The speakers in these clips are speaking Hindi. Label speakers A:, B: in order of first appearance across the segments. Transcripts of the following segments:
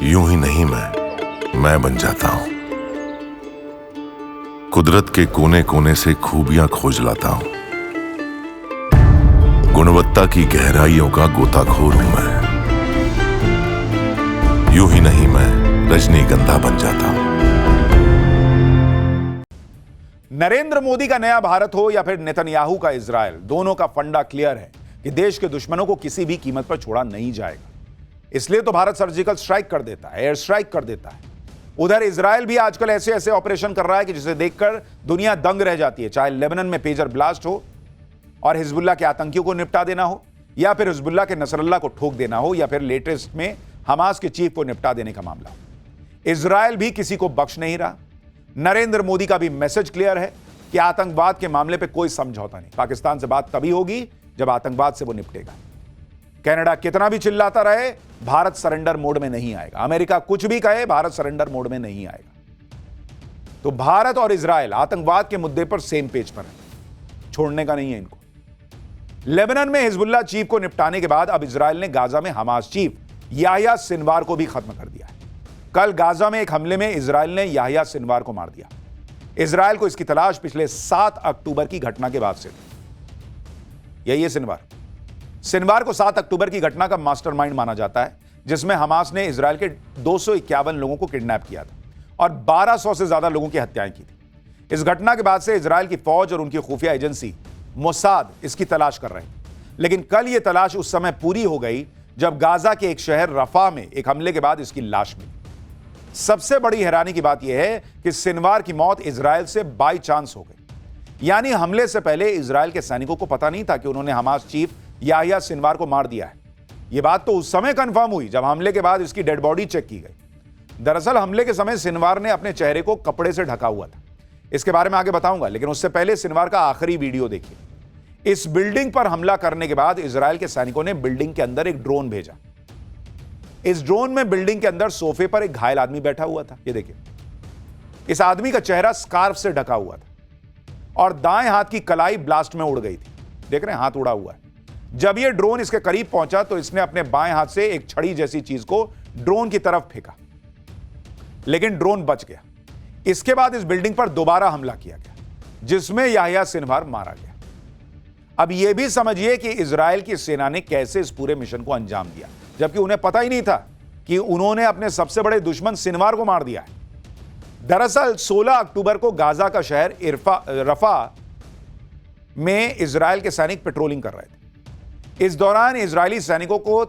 A: यूं ही नहीं मैं बन जाता हूं। कुदरत के कोने कोने से खूबियां खोज लाता हूं। गुणवत्ता की गहराइयों का गोताखोर हूं मैं। यूं ही नहीं मैं रजनीगंधा बन जाता हूं।
B: नरेंद्र मोदी का नया भारत हो या फिर नेतन्याहू का इजरायल, दोनों का फंडा क्लियर है कि देश के दुश्मनों को किसी भी कीमत पर छोड़ा नहीं जाएगा। इसलिए तो भारत सर्जिकल स्ट्राइक कर देता है, एयर स्ट्राइक कर देता है। उधर इजरायल भी आजकल ऐसे ऐसे ऑपरेशन कर रहा है कि जिसे देखकर दुनिया दंग रह जाती है। चाहे लेबनान में पेजर ब्लास्ट हो और हिजबुल्लाह के आतंकियों को निपटा देना हो, या फिर हिजबुल्लाह के नसरल्लाह को ठोक देना हो, या फिर लेटेस्ट में हमास के चीफ को निपटा देने का मामला हो। इजरायल भी किसी को बख्श नहीं रहा। नरेंद्र मोदी का भी मैसेज क्लियर है कि आतंकवाद के मामले पे कोई समझौता नहीं। पाकिस्तान से बात तभी होगी जब आतंकवाद से वो निपटेगा। कनाडा कितना भी चिल्लाता रहे, भारत सरेंडर मोड में नहीं आएगा। अमेरिका कुछ भी कहे, भारत सरेंडर मोड में नहीं आएगा। तो भारत और इजरायल आतंकवाद के मुद्दे पर सेम पेज पर है, छोड़ने का नहीं है इनको। लेबनान में हिजबुल्लाह चीफ को निपटाने के बाद अब इजरायल ने गाजा में हमास चीफ याह्या सिनवार को भी खत्म कर दिया है। कल गाजा में एक हमले में इजरायल ने याह्या सिनवार को मार दिया। इजरायल को इसकी तलाश पिछले 7 अक्टूबर की घटना के बाद से थी। यही है सिनवार को 7 अक्टूबर की घटना का मास्टरमाइंड माना जाता है, जिसमें हमास ने इजरायल के 251 लोगों को किडनैप किया था और 1200 से ज्यादा लोगों की हत्याएं की थी। इस घटना के बाद से इजरायल की फौज और उनकी खुफिया एजेंसी मोसाद इसकी तलाश कर रहे हैं। लेकिन कल यह तलाश उस समय पूरी हो गई जब गाजा के एक शहर रफा में एक हमले के बाद इसकी लाश मिली। सबसे बड़ी हैरानी की बात यह है कि सिनवार की मौत इजरायल से बाई चांस हो गई। यानी हमले से पहले इजरायल के सैनिकों को पता नहीं था कि उन्होंने हमास चीफ याह्या सिनवार को मार दिया है। यह बात तो उस समय कंफर्म हुई जब हमले के बाद इसकी डेड बॉडी चेक की गई। दरअसल हमले के समय सिनवार ने अपने चेहरे को कपड़े से ढका हुआ था। इसके बारे में आगे बताऊंगा, लेकिन उससे पहले सिनवार का आखिरी वीडियो देखिए। इस बिल्डिंग पर हमला करने के बाद इजरायल के सैनिकों ने बिल्डिंग के अंदर एक ड्रोन भेजा। इस ड्रोन में बिल्डिंग के अंदर सोफे पर एक घायल आदमी बैठा हुआ था। ये देखिए, इस आदमी का चेहरा स्कार्फ से ढका हुआ था और दाएं हाथ की कलाई ब्लास्ट में उड़ गई थी। देख रहे हैं, हाथ उड़ा हुआ है। जब यह ड्रोन इसके करीब पहुंचा तो इसने अपने बाएं हाथ से एक छड़ी जैसी चीज को ड्रोन की तरफ फेंका, लेकिन ड्रोन बच गया। इसके बाद इस बिल्डिंग पर दोबारा हमला किया गया, जिसमें याह्या सिनवार मारा गया। अब यह भी समझिए कि इजरायल की सेना ने कैसे इस पूरे मिशन को अंजाम दिया, जबकि उन्हें पता ही नहीं था कि उन्होंने अपने सबसे बड़े दुश्मन सिनवार को मार दिया है। दरअसल 16 अक्टूबर को गाजा का शहर रफा में इजरायल के सैनिक पेट्रोलिंग कर रहे थे। इस दौरान इजरायली सैनिकों को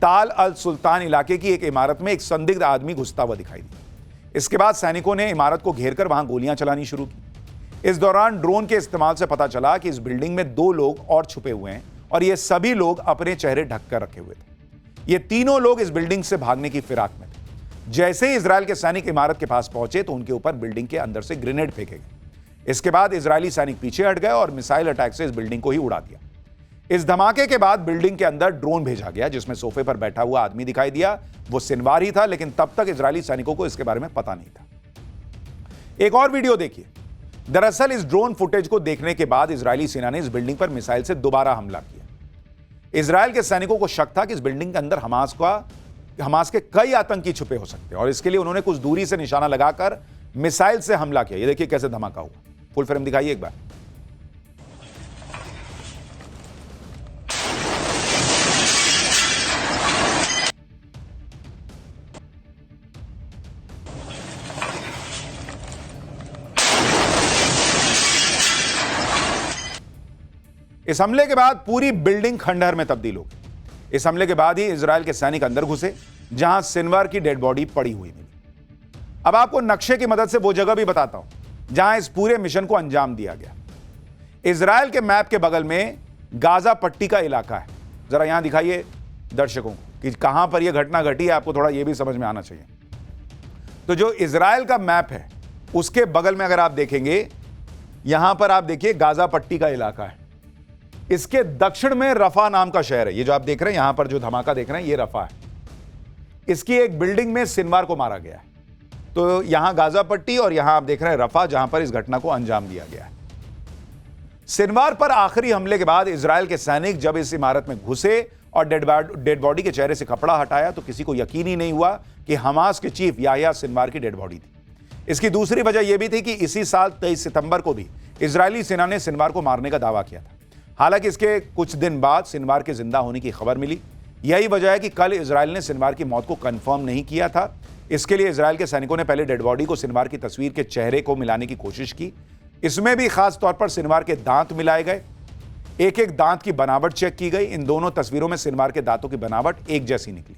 B: ताल अल सुल्तान इलाके की एक इमारत में एक संदिग्ध आदमी घुसता हुआ दिखाई दिया। इसके बाद सैनिकों ने इमारत को घेरकर वहां गोलियां चलानी शुरू की। इस दौरान ड्रोन के इस्तेमाल से पता चला कि इस बिल्डिंग में 2 लोग और छुपे हुए हैं और ये सभी लोग अपने चेहरे ढककर रखे हुए थे। ये तीनों लोग इस बिल्डिंग से भागने की फिराक में थे। जैसे ही इजरायल के सैनिक इमारत के पास पहुंचे तो उनके ऊपर बिल्डिंग के अंदर से ग्रेनेड फेंके गए। इसके बाद इजरायली सैनिक पीछे हट गए और मिसाइल अटैक से इस बिल्डिंग को ही उड़ा दिया। इस धमाके के बाद बिल्डिंग के अंदर ड्रोन भेजा गया, जिसमें सोफे पर बैठा हुआ आदमी दिखाई दिया। वो सिनवार ही था, लेकिन तब तक इजरायली सैनिकों को इसके बारे में पता नहीं था। एक और वीडियो देखिए। दरअसल इस ड्रोन फुटेज को देखने के बाद इजरायली सेना ने इस बिल्डिंग पर मिसाइल से दोबारा हमला किया। इजरायल के सैनिकों को शक था कि इस बिल्डिंग के अंदर हमास के कई आतंकी छुपे हो सकते हैं और इसके लिए उन्होंने कुछ दूरी से निशाना लगाकर मिसाइल से हमला किया। ये देखिए कैसे धमाका हुआ। फुल फ्रेम दिखाइए एक बार। इस हमले के बाद पूरी बिल्डिंग खंडहर में तब्दील हो गई। इस हमले के बाद ही इजरायल के सैनिक अंदर घुसे, जहां सिनवार की डेड बॉडी पड़ी हुई मिली। अब आपको नक्शे की मदद से वो जगह भी बताता हूं जहां इस पूरे मिशन को अंजाम दिया गया। इजरायल के मैप के बगल में गाजा पट्टी का इलाका है। जरा यहां दिखाइए दर्शकों को कि कहां पर यह घटना घटी है। आपको थोड़ा यह भी समझ में आना चाहिए। तो जो इजरायल का मैप है उसके बगल में अगर आप देखेंगे, यहां पर आप देखिए गाजा पट्टी का इलाका है। इसके दक्षिण में रफा नाम का शहर है। ये जो आप देख रहे हैं, यहां पर जो धमाका देख रहे हैं, ये रफा है। इसकी एक बिल्डिंग में सिनवार को मारा गया है। तो यहां गाजा पट्टी और यहां आप देख रहे हैं रफा, जहां पर इस घटना को अंजाम दिया गया है। सिनवार पर आखिरी हमले के बाद इजरायल के सैनिक जब इस इमारत में घुसे और डेड बॉडी के चेहरे से कपड़ा हटाया तो किसी को यकीन ही नहीं हुआ कि हमास के चीफ याह्या सिनवार की डेड बॉडी थी। इसकी दूसरी वजह यह भी थी कि इसी साल 23 सितंबर को भी इजरायली सेना ने सिनवार को मारने का दावा किया था। हालांकि इसके कुछ दिन बाद सिनवार के जिंदा होने की खबर मिली। यही वजह है कि कल इजराइल ने सिनवार की मौत को कंफर्म नहीं किया था। इसके लिए इजराइल के सैनिकों ने पहले डेड बॉडी को सिनवार की तस्वीर के चेहरे को मिलाने की कोशिश की। इसमें भी खास तौर पर सिनवार के दांत मिलाए गए, एक एक दांत की बनावट चेक की गई। इन दोनों तस्वीरों में सिनवार के दांतों की बनावट एक जैसी निकली।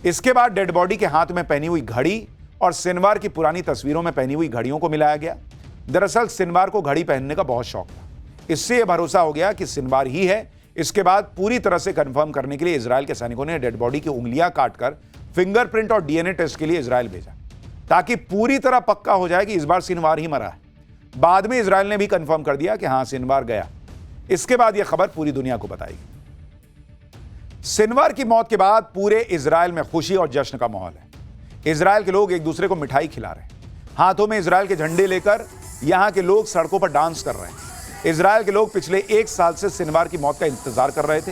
B: इसके बाद डेड बॉडी के हाथ में पहनी हुई घड़ी और सिनवार की पुरानी तस्वीरों में पहनी हुई घड़ियों को मिलाया गया। दरअसल सिनवार को घड़ी पहनने का बहुत शौक था। इससे यह भरोसा हो गया कि सिनवार ही है। इसके बाद पूरी तरह से कंफर्म करने के लिए इजराइल के सैनिकों ने डेड बॉडी की उंगलियां काटकर फिंगरप्रिंट और डीएनए टेस्ट के लिए इजराइल भेजा, ताकि पूरी तरह पक्का हो जाए कि इस बार सिनवार ही मरा है। बाद में इजराइल ने भी कंफर्म कर दिया कि हां, सिनवार गया। इसके बाद यह खबर पूरी दुनिया को बताई। सिनवार की मौत के बाद पूरे इजराइल में खुशी और जश्न का माहौल है। इजराइल के लोग एक दूसरे को मिठाई खिला रहे हैं, हाथों में इजराइल के झंडे लेकर यहां के लोग सड़कों पर डांस कर रहे हैं। इजराइल के लोग पिछले एक साल से सिनवार की मौत का इंतजार कर रहे थे।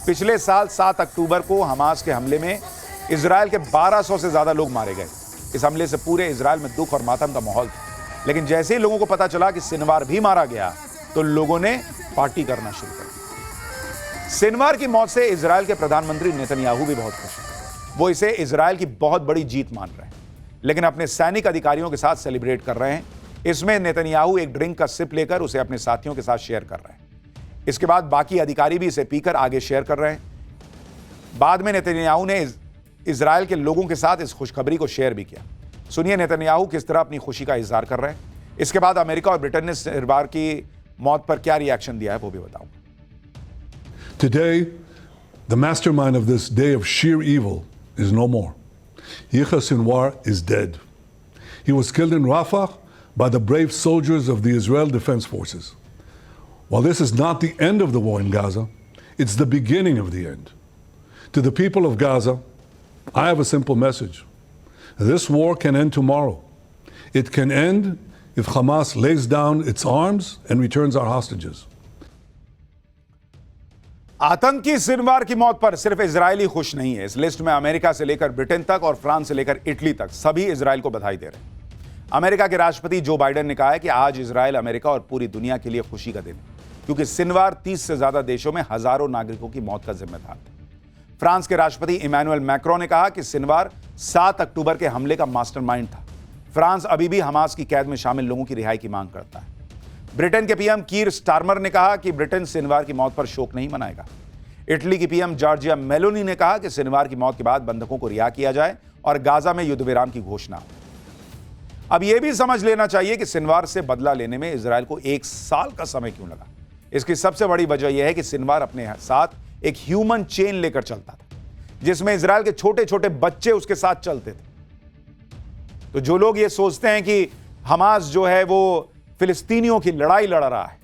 B: पिछले साल 7 अक्टूबर को हमास के हमले में इजराइल के 1200 से ज्यादा लोग मारे गए। इस हमले से पूरे इजराइल में दुख और मातम का माहौल था। लेकिन जैसे ही लोगों को पता चला कि सिनवार भी मारा गया तो लोगों ने पार्टी करना शुरू कर दी। सिनवार की मौत से इजराइल के प्रधानमंत्री नेतन्याहू भी बहुत खुश हैं। वो इसे इजराइल की बहुत बड़ी जीत मान रहे हैं, लेकिन अपने सैनिक अधिकारियों के साथ सेलिब्रेट कर रहे हैं। इसमें नेतन्याहू एक ड्रिंक का सिप लेकर उसे अपने साथियों के साथ शेयर कर रहे हैं। इसके बाद बाकी अधिकारी भी इसे पीकर आगे शेयर कर रहे हैं। बाद में नेतन्याहू ने इजराइल के लोगों के साथ इस खुशखबरी को शेयर भी किया। सुनिए नेतन्याहू किस तरह अपनी खुशी का इजहार कर रहे हैं। इसके बाद अमेरिका और ब्रिटेन ने सिनवार की मौत पर क्या रिएक्शन दिया है वो भी बताऊंगा।
C: Today, the mastermind of this day of sheer evil is no more. Yahya Sinwar is dead. He was killed in Rafah by the brave soldiers of the Israel Defense Forces. While this is not the end of the war in Gaza, it's the beginning of the end. To the people of Gaza, I have a simple message. This war can end tomorrow. It can end if Hamas lays down its arms and returns our hostages.
B: आतंकी सिनवार की मौत पर सिर्फ इजराइल ही खुश नहीं है। इस लिस्ट में अमेरिका से लेकर ब्रिटेन तक और फ्रांस से लेकर इटली तक सभी इजराइल को बधाई दे रहे हैं। अमेरिका के राष्ट्रपति जो बाइडेन ने कहा है कि आज इजराइल, अमेरिका और पूरी दुनिया के लिए खुशी का दिन है, क्योंकि सिनवार 30 से ज्यादा देशों में हजारों नागरिकों की मौत का जिम्मेदार था। फ्रांस के राष्ट्रपति इमैनुअल मैक्रों ने कहा कि सिनवार 7 अक्टूबर के हमले का मास्टरमाइंड था। फ्रांस अभी भी हमास की कैद में शामिल लोगों की रिहाई की मांग करता है। ब्रिटेन के पीएम कीर स्टारमर ने कहा कि ब्रिटेन सिनवार की मौत पर शोक नहीं मनाएगा। इटली की पीएम जॉर्जिया मेलोनी ने कहा कि सिनवार की मौत के बाद बंधकों को रिहा किया जाए और गाजा में युद्ध विराम की घोषणा हो। अब यह भी समझ लेना चाहिए कि सिनवार से बदला लेने में इजराइल को 1 साल का समय क्यों लगा। इसकी सबसे बड़ी वजह यह है कि सिनवार अपने साथ एक ह्यूमन चेन लेकर चलता था, जिसमें इजराइल के छोटे छोटे बच्चे उसके साथ चलते थे। तो जो लोग ये सोचते हैं कि हमास जो है वो फिलिस्तीनियों की लड़ाई लड़ रहा है,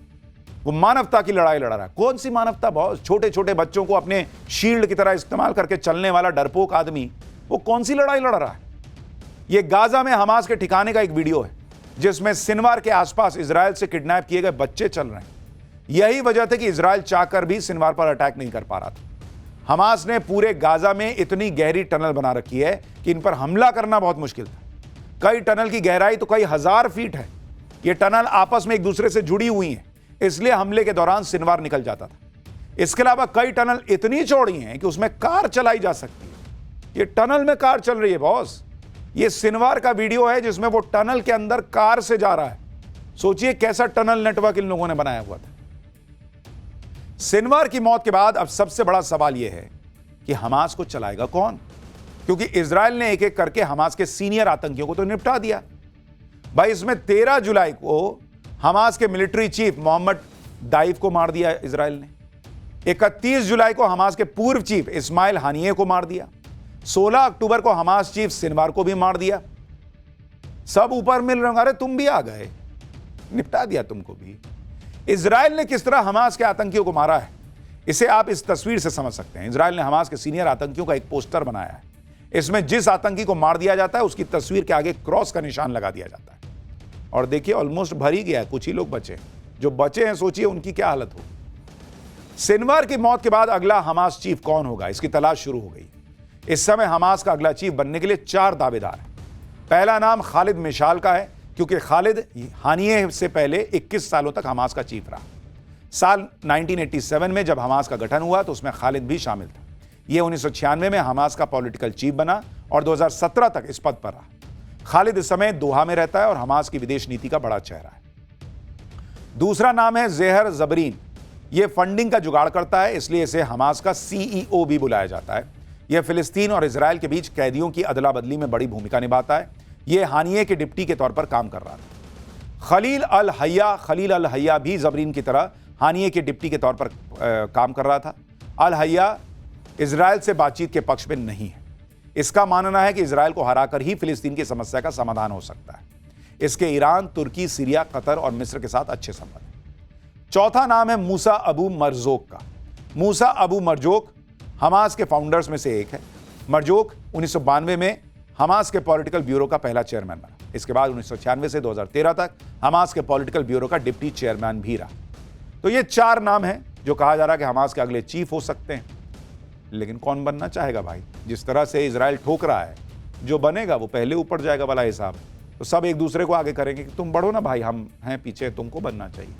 B: वो मानवता की लड़ाई लड़ रहा है। कौन सी मानवता? बहुत छोटे छोटे बच्चों को अपने शील्ड की तरह इस्तेमाल करके चलने वाला डरपोक आदमी, वो कौन सी लड़ाई लड़ रहा है? ये गाजा में हमास के ठिकाने का एक वीडियो है जिसमें सिनवार के आसपास इजराइल से किडनैप किए गए बच्चे चल रहे हैं। यही वजह थी कि इजराइल चाहकर भी सिनवार पर अटैक नहीं कर पा रहा था। हमास ने पूरे गाजा में इतनी गहरी टनल बना रखी है कि इन पर हमला करना बहुत मुश्किल था। कई टनल की गहराई तो कई हजार फीट है। ये टनल आपस में एक दूसरे से जुड़ी हुई हैं, इसलिए हमले के दौरान सिनवार निकल जाता था। इसके अलावा कई टनल इतनी चौड़ी हैं कि उसमें कार चलाई जा सकती है। ये टनल में कार चल रही है बॉस। ये सिनवार का वीडियो है जिसमें वो टनल के अंदर कार से जा रहा है। सोचिए कैसा टनल नेटवर्क इन लोगों ने बनाया हुआ था। सिनवार की मौत के बाद अब सबसे बड़ा सवाल यह है कि हमास को चलाएगा कौन, क्योंकि इजराइल ने एक एक करके हमास के सीनियर आतंकियों को तो निपटा दिया। भाई, इसमें 13 जुलाई को हमास के मिलिट्री चीफ मोहम्मद दाइफ को मार दिया इजराइल ने। 31 जुलाई को हमास के पूर्व चीफ इस्माइल हानिये को मार दिया। 16 अक्टूबर को हमास चीफ सिनवार को भी मार दिया। सब ऊपर मिल रहे, अरे तुम भी आ गए, निपटा दिया तुमको भी। इजराइल ने किस तरह हमास के आतंकियों को मारा है, इसे आप इस तस्वीर से समझ सकते हैं। इजराइल ने हमास के सीनियर आतंकियों का एक पोस्टर बनाया है। इसमें जिस आतंकी को मार दिया जाता है उसकी तस्वीर के आगे क्रॉस का निशान लगा दिया जाता है। और देखिए ऑलमोस्ट भर ही गया है, कुछ ही लोग बचे। जो बचे हैं सोचिए उनकी क्या हालत हो। सिनवार की मौत के बाद अगला हमास चीफ कौन होगा, इसकी तलाश शुरू हो गई। इस समय हमास का अगला चीफ बनने के लिए 4 दावेदार हैं। पहला नाम खालिद मिशाल का है, क्योंकि खालिद हानिये से पहले 21 सालों तक हमास का चीफ रहा। साल 1987 में जब हमास का गठन हुआ तो उसमें खालिद भी शामिल था। यह 1996 में हमास का पॉलिटिकल चीफ बना और 2017 तक इस पद पर रहा। खालिद इस समय दोहा में रहता है और हमास की विदेश नीति का बड़ा चेहरा है। दूसरा नाम है ज़ेहर ज़बरीन। यह फंडिंग का जुगाड़ करता है, इसलिए इसे हमास का सीईओ भी बुलाया जाता है। यह फिलिस्तीन और इजराइल के बीच कैदियों की अदला बदली में बड़ी भूमिका निभाता है। यह हानिये के डिप्टी के तौर पर काम कर रहा था। खलील अल हय्या भी ज़बरीन की तरह हानिये के डिप्टी के तौर पर काम कर रहा था। अल हय्या इजराइल से बातचीत के पक्ष में नहीं है। इसका मानना है कि इजराइल को हराकर ही फिलिस्तीन की समस्या का समाधान हो सकता है। इसके ईरान, तुर्की, सीरिया, कतर और मिस्र के साथ अच्छे संबंध हैं। चौथा नाम है मूसा अबू मरजोक का। मूसा अबू मरजोक हमास के फाउंडर्स में से एक है। मरजोक 1992 में हमास के पॉलिटिकल ब्यूरो का पहला चेयरमैन बना। इसके बाद 1996 से 2013 तक हमास के पॉलिटिकल ब्यूरो का डिप्टी चेयरमैन भी रहा। तो ये 4 नाम हैं जो कहा जा रहा है कि हमास के अगले चीफ हो सकते हैं। लेकिन कौन बनना चाहेगा भाई? जिस तरह से इजराइल ठोक रहा है, जो बनेगा वो पहले ऊपर जाएगा वाला हिसाब। तो सब एक दूसरे को आगे करेंगे कि तुम बढ़ो ना भाई, हम हैं पीछे, तुमको बनना चाहिए।